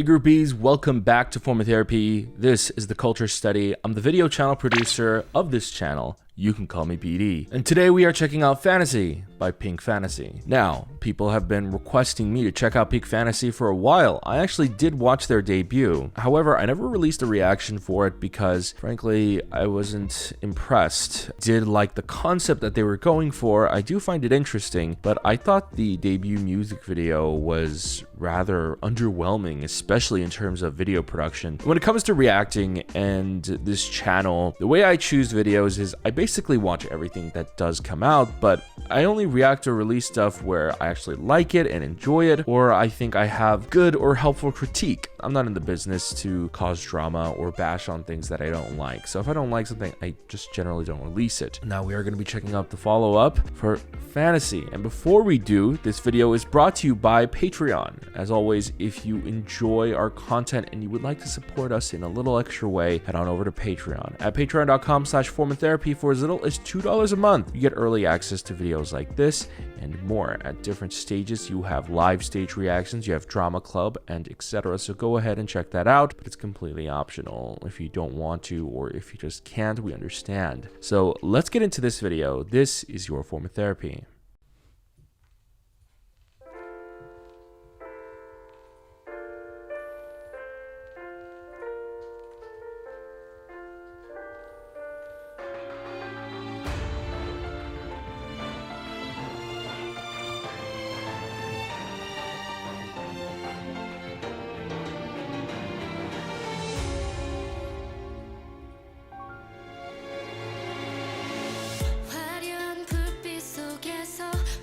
Hey groupies, welcome back to Form of Therapy. This is the Culture Study. I'm the video channel producer of this channel. You can call me BD. And today we are checking out Fantasy by 핑크판타지. Now, people have been requesting me to check out 핑크판타지 for a while. I actually did watch their debut. However, I never released a reaction for it because, frankly, I wasn't impressed. Did like the concept that they were going for. I do find it interesting, but I thought the debut music video was rather underwhelming, especially in terms of video production. When it comes to reacting and this channel, the way I choose videos is I basically watch everything that does come out, but I only react or release stuff where I actually like it and enjoy it, or I think I have good or helpful critique. I'm not in the business to cause drama or bash on things that I don't like. So if I don't like something, I just generally don't release it. Now we are going to be checking out the follow-up for Fantasy. And before we do, this video is brought to you by Patreon. As always, if you enjoy our content and you would like to support us in a little extra way, head on over to Patreon at patreon.com/formatherapy. For as little as $2 a month, you get early access to videos like this and more. At different stages, you have live stage reactions, you have drama club, and etc. So go ahead and check that out, but it's completely optional. If you don't want to, or if you just can't, we understand. So let's get into this video. This is your form of therapy.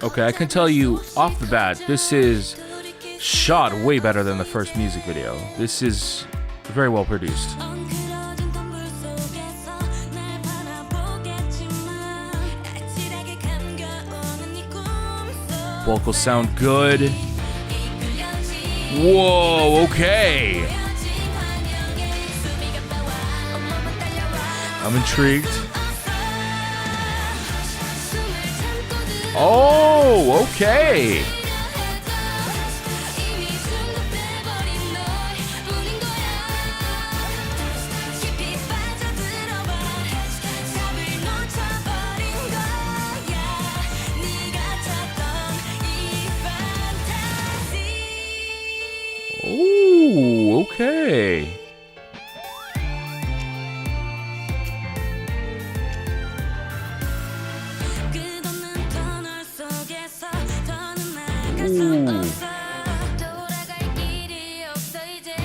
Okay, I can tell you off the bat, this is shot way better than the first music video. This is very well produced. Vocals sound good. Whoa, okay. I'm intrigued. Oh, okay. Oh, okay.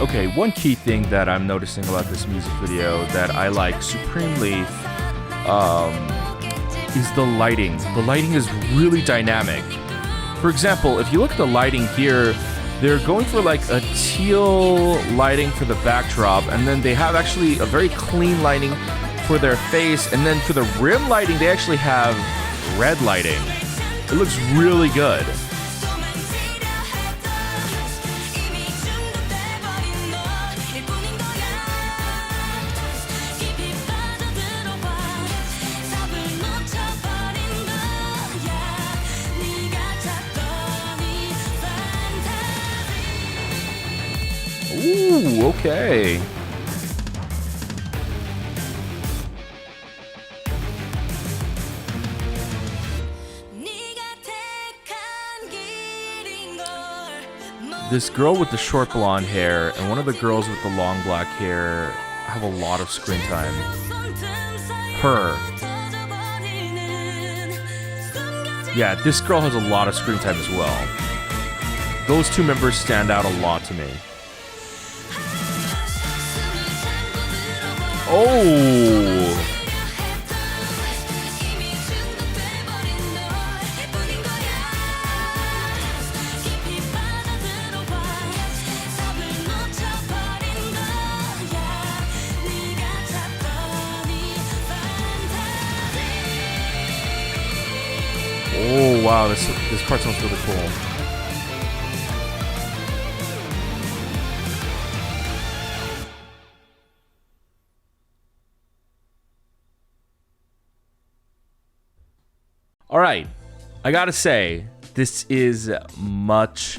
Okay, one key thing that I'm noticing about this music video that I like supremely is the lighting. The lighting is really dynamic. For example, if you look at the lighting here, they're going for like a teal lighting for the backdrop, and then they have actually a very clean lighting for their face, and then for the rim lighting, they actually have red lighting. It looks really good. Ooh, okay. This girl with the short blonde hair and one of the girls with the long black hair have a lot of screen time. Her. Yeah, this girl has a lot of screen time as well. Those two members stand out a lot to me. Oh! Oh wow, this part sounds really cool. All right, I gotta say, This is much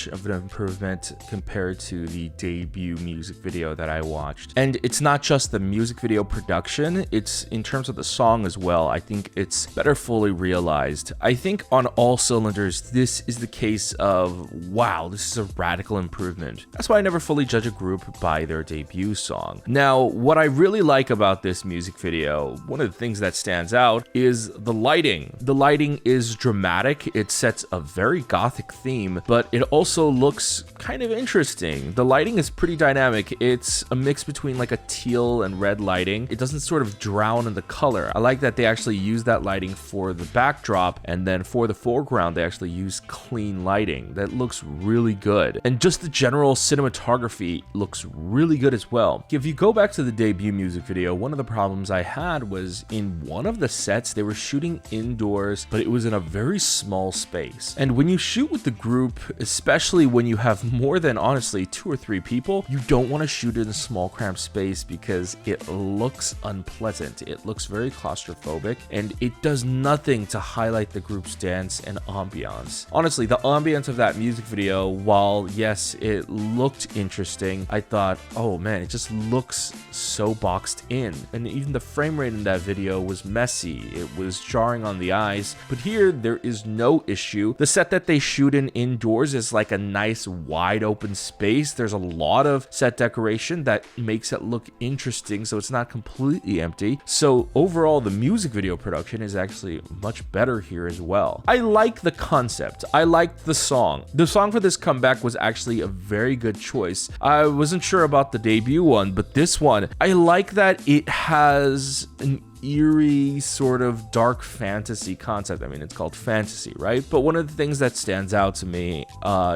of an improvement compared to the debut music video that I watched. And it's not just the music video production, it's in terms of the song as well. I think it's better fully realized. I think on all cylinders, this is the case of, wow, this is a radical improvement. That's why I never fully judge a group by their debut song. Now, what I really like about this music video, one of the things that stands out is the lighting. The lighting is dramatic. It sets a very gothic theme, but it also looks kind of interesting. The lighting is pretty dynamic. It's a mix between like a teal and red lighting. It doesn't sort of drown in the color. I like that they actually use that lighting for the backdrop, and then for the foreground, they actually use clean lighting. That looks really good. And just the general cinematography looks really good as well. If you go back to the debut music video, one of the problems I had was in one of the sets, they were shooting indoors, but it was in a very small space. And when you shoot with the group, especially when you have more than honestly 2 or 3 people, you don't want to shoot in a small cramped space because it looks unpleasant. It looks very claustrophobic, and it does nothing to highlight the group's dance and ambiance. Honestly, the ambiance of that music video, while yes, it looked interesting, I thought, oh man, it just looks so boxed in. And even the frame rate in that video was messy. It was jarring on the eyes, but here there is no issue. The set that they shoot in indoors is like a nice wide open space. There's a lot of set decoration that makes it look interesting, so it's not completely empty. So overall, the music video production is actually much better here as well. I like the concept. I liked the song. The song for this comeback was actually a very good choice. I wasn't sure about the debut one, but this one, I like that it has an eerie sort of dark fantasy concept. I mean, it's called fantasy, right? But one of the things that stands out to me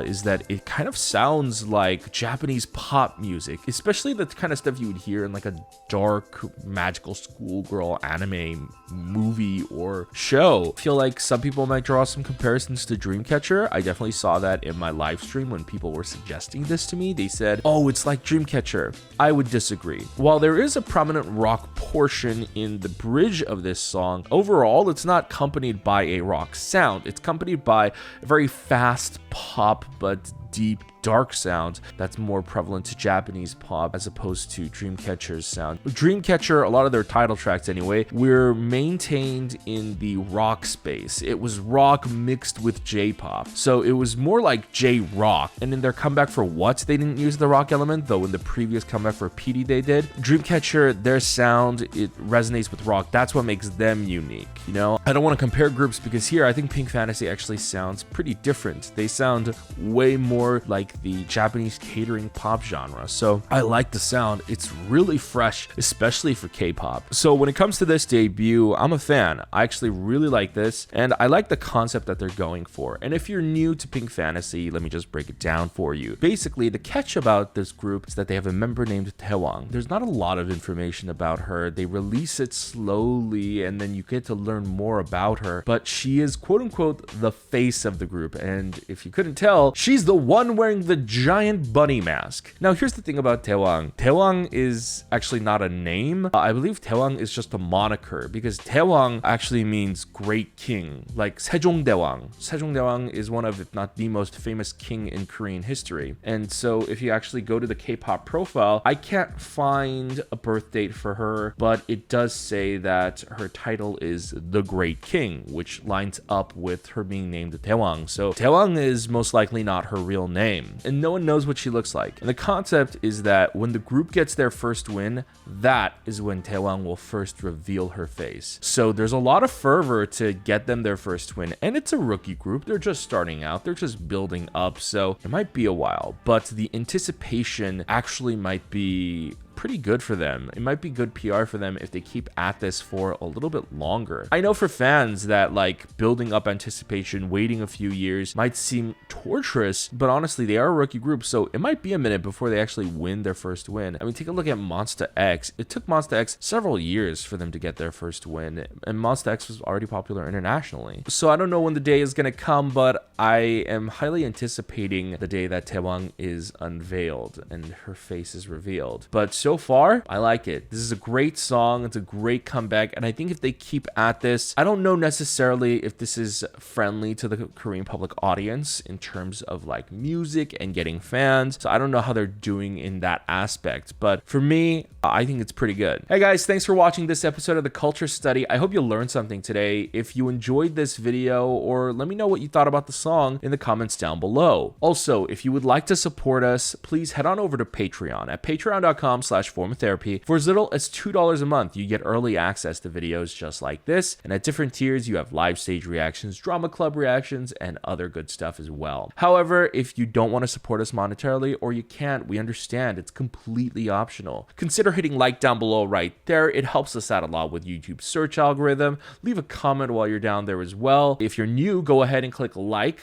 is that it kind of sounds like Japanese pop music, especially the kind of stuff you would hear in like a dark magical schoolgirl anime movie or show. I feel like some people might draw some comparisons to Dreamcatcher. I definitely saw that in my live stream when people were suggesting this to me. They said, oh, it's like Dreamcatcher. I would disagree. While there is a prominent rock portion in the bridge of this song, overall it's not accompanied by a rock sound. It's accompanied by a very fast pop but deep dark sound that's more prevalent to Japanese pop as opposed to Dreamcatcher's sound. Dreamcatcher, a lot of their title tracks anyway, were maintained in the rock space. It was rock mixed with J-pop, so it was more like J-rock. And in their comeback for What, they didn't use the rock element, though in the previous comeback for PD they did. Dreamcatcher, their sound, it resonates with rock. That's what makes them unique, you know? I don't want to compare groups because here I think Pink Fantasy actually sounds pretty different. They sound way more like the Japanese catering pop genre. So I like the sound. It's really fresh, especially for K-pop. So when it comes to this debut, I'm a fan. I actually really like this, and I like the concept that they're going for. And if you're new to Pink Fantasy, let me just break it down for you. Basically, the catch about this group is that they have a member named Taewang. There's not a lot of information about her. They release it slowly, and then you get to learn more about her. But she is, quote unquote, the face of the group. And if you couldn't tell, she's the one wearing the giant bunny mask. Now, here's the thing about Taewang. Taewang is actually not a name. I believe Taewang is just a moniker because Taewang actually means great king, like Sejongdaewang. Sejongdaewang is one of, if not the most famous king in Korean history. And so if you actually go to the K-pop profile, I can't find a birth date for her, but it does say that her title is the Great King, which lines up with her being named Taewang. So Taewang is most likely not her real name, and no one knows what she looks like. And the concept is that when the group gets their first win, that is when Taewang will first reveal her face. So there's a lot of fervor to get them their first win, and it's a rookie group. They're just starting out. They're just building up, so it might be a while, but the anticipation actually might be pretty good for them. It might be good PR for them if they keep at this for a little bit longer. I know for fans that like building up anticipation, waiting a few years might seem torturous, but honestly, they are a rookie group, so it might be a minute before they actually win their first win. I mean, take a look at Monsta X. It took Monsta X several years for them to get their first win, and Monsta X was already popular internationally. So I don't know when the day is gonna come, but I am highly anticipating the day that Taewang is unveiled and her face is revealed. But so so far, I like it. This is a great song. It's a great comeback. And I think if they keep at this, I don't know necessarily if this is friendly to the Korean public audience in terms of like music and getting fans. So I don't know how they're doing in that aspect. But for me, I think it's pretty good. Hey guys, thanks for watching this episode of the Culture Study. I hope you learned something today. If you enjoyed this video, or let me know what you thought about the song in the comments down below. Also, if you would like to support us, please head on over to Patreon at patreon.com/formatherapy. For as little as $2 a month, you get early access to videos just like this. And at different tiers, you have live stage reactions, drama club reactions, and other good stuff as well. However, if you don't want to support us monetarily, or you can't, we understand. It's completely optional. Consider hitting like down below right there. It helps us out a lot with YouTube's search algorithm. Leave a comment while you're down there as well. If you're new, go ahead and click like,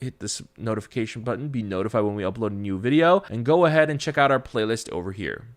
hit this notification button, be notified when we upload a new video, and go ahead and check out our playlist over here.